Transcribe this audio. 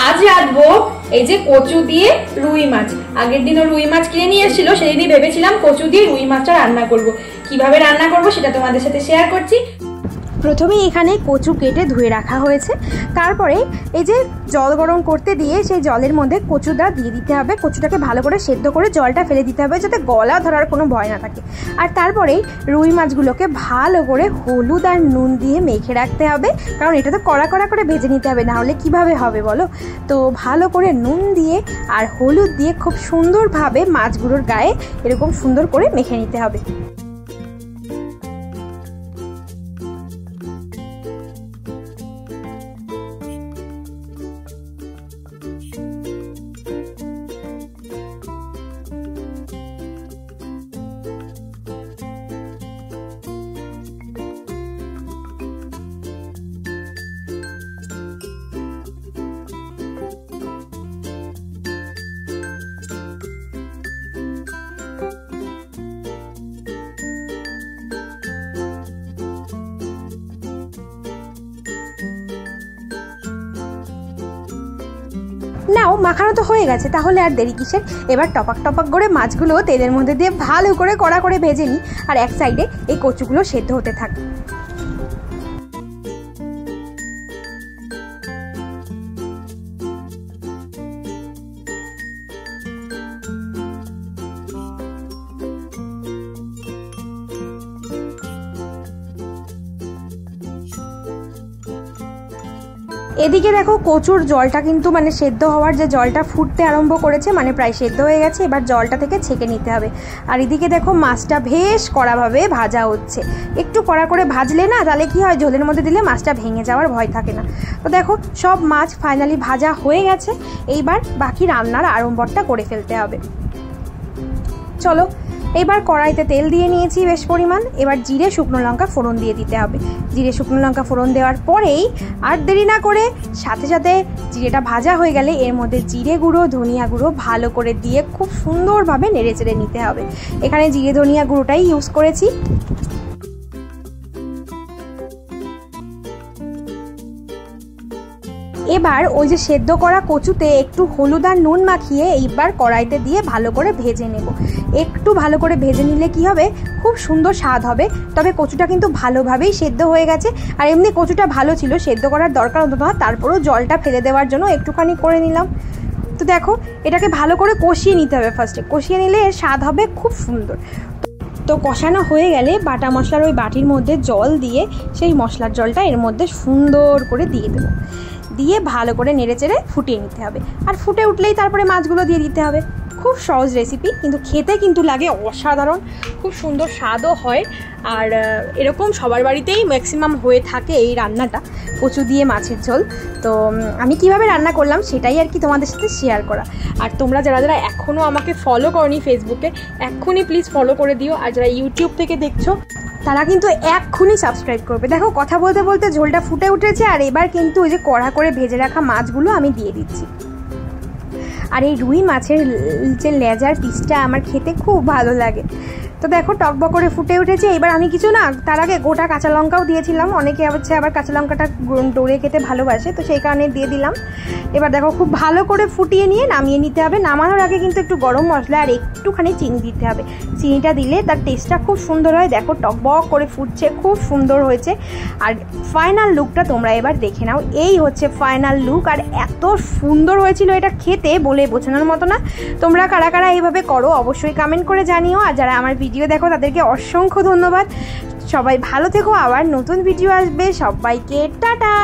আজ রাঁধবো এই যে কচু দিয়ে রুই মাছ। আগের দিনও রুই মাছ কিনে নিয়ে এসেছিল, সেদিনই ভেবেছিলাম কচু দিয়ে রুই মাছটা রান্না করব। কিভাবে রান্না করব সেটা তোমাদের সাথে শেয়ার করছি। প্রথমে এখানে কচু কেটে ধুয়ে রাখা হয়েছে, তারপরে এই যে জল গরম করতে দিয়ে সেই জলের মধ্যে কচুটা দিয়ে দিতে হবে। কচুটাকে ভালো করে সেদ্ধ করে জলটা ফেলে দিতে হবে যাতে গলা ধরার কোনো ভয় না থাকে। আর তারপরে রুই মাছগুলোকে ভালো করে হলুদ আর নুন দিয়ে মেখে রাখতে হবে, কারণ এটা তো কড়া কড়া করে ভেজে নিতে হবে, না হলে কিভাবে হবে বলো। তো ভালো করে নুন দিয়ে আর হলুদ দিয়ে খুব সুন্দরভাবে মাছগুলোর গায়ে এরকম সুন্দর করে মেখে নিতে হবে। নাও মাখানো তো হয়ে গেছে, তাহলে আর দেরি কিসের। এবার টপাক টপাক করে মাছগুলো তেলের মধ্যে দিয়ে ভালো করে কড়া করে ভেজে নিই, আর এক সাইডে এই কচুগুলো সেদ্ধ হতে থাকে। এদিকে দেখো কচুর জলটা কিন্তু মানে সেদ্ধ হওয়ার যে জলটা ফুটতে আরম্ভ করেছে, মানে প্রায় সেদ্ধ হয়ে গেছে। এবার জলটা থেকে ছেঁকে নিতে হবে। আর এদিকে দেখো মাছটা বেশ কড়াভাবে ভাজা হচ্ছে। একটু কড়া করে ভাজলে না, তাহলে কি হয়, ঝোলের মধ্যে দিলে মাছটা ভেঙে যাওয়ার ভয় থাকে না। তো দেখো সব মাছ ফাইনালি ভাজা হয়ে গেছে। এইবার বাকি রান্নার আড়ম্বরটা করে ফেলতে হবে। চলো এবার কড়াইতে তেল দিয়ে নিয়েছি বেশ পরিমাণ। এবার জিরে শুকনো লঙ্কা ফোড়ন দিয়ে দিতে হবে। জিরে শুকনো লঙ্কা ফোড়ন দেওয়ার পরেই আর দেরি না করে সাথে সাথে জিরেটা ভাজা হয়ে গেলে এর মধ্যে জিরে গুঁড়ো ধনিয়া গুঁড়ো ভালো করে দিয়ে খুব সুন্দরভাবে নেড়ে চেড়ে নিতে হবে। এখানে জিরে ধনিয়া গুঁড়োটাই ইউজ করেছি। এবার ওই যে সেদ্ধ করা কচুতে একটু হলুদ আর নুন মাখিয়ে এইবার কড়াইতে দিয়ে ভালো করে ভেজে নেব। একটু ভালো করে ভেজে নিলে কি হবে, খুব সুন্দর স্বাদ হবে। তবে কচুটা কিন্তু ভালোভাবেই সেদ্ধ হয়ে গেছে, আর এমনি কচুটা ভালো ছিল, সেদ্ধ করার দরকার হতো না। তারপরেও জলটা ফেলে দেওয়ার জন্য একটুখানি করে নিলাম। তো দেখো এটাকে ভালো করে কষিয়ে নিতে হবে। ফার্স্টে কষিয়ে নিলে এর স্বাদ হবে খুব সুন্দর। তো কষানো হয়ে গেলে বাটা মশলার ওই বাটির মধ্যে জল দিয়ে সেই মশলার জলটা এর মধ্যে সুন্দর করে দিয়ে দেবো। দিয়ে ভালো করে নেড়ে চেড়ে ফুটিয়ে নিতে হবে। আর ফুটে উঠলেই তারপরে মাছগুলো দিয়ে দিতে হবে। খুব সহজ রেসিপি, কিন্তু খেতে কিন্তু লাগে অসাধারণ, খুব সুন্দর স্বাদও হয়। আর এরকম সবার বাড়িতেই ম্যাক্সিমাম হয়ে থাকে এই রান্নাটা, কচু দিয়ে মাছের ঝোল। তো আমি কিভাবে রান্না করলাম সেটাই আর কি তোমাদের সাথে শেয়ার করা। আর তোমরা যারা যারা এখনও আমাকে ফলো করনি ফেসবুকে, এক্ষুনি প্লিজ ফলো করে দিও। আর যারা ইউটিউব থেকে দেখছো তারা কিন্তু এক্ষুনি সাবস্ক্রাইব করবে। দেখো কথা বলতে বলতে ঝোলটা ফুটে উঠেছে, আর এবার কিন্তু ওই যে কড়া করে ভেজে রাখা মাছগুলো আমি দিয়ে দিচ্ছি। আর এই রুই মাছের যে লেজার পিসটা আমার খেতে খুব ভালো লাগে। তো দেখো টকবক করে ফুটে উঠেছে। এবার আমি কিছু না, তার আগে গোটা কাঁচা লঙ্কাও দিয়েছিলাম। অনেকে হচ্ছে আবার কাঁচা লঙ্কাটা ডোরে খেতে ভালোবাসে, তো সেই কারণে দিয়ে দিলাম। এবার দেখো খুব ভালো করে ফুটিয়ে নিয়ে নামিয়ে নিতে হবে। নামানোর আগে কিন্তু একটু গরম মশলা আর একটুখানি চিনি দিতে হবে। চিনিটা দিলে তার টেস্টটা খুব সুন্দর হয়। দেখো টকবক করে ফুটছে, খুব সুন্দর হয়েছে। আর ফাইনাল লুকটা তোমরা এবার দেখে নাও। এই হচ্ছে ফাইনাল লুক। আর এত সুন্দর হয়েছিল এটা খেতে, বলে বোঝানোর মতো না। তোমরা কারা কারা এইভাবে করো অবশ্যই কমেন্ট করে জানিও। আর যারা আমার ভিডিও দেখো তাদেরকে অসংখ্য ধন্যবাদ। সবাই ভালো থেকো, আবার নতুন ভিডিও আসবে। সবাইকে টাটা।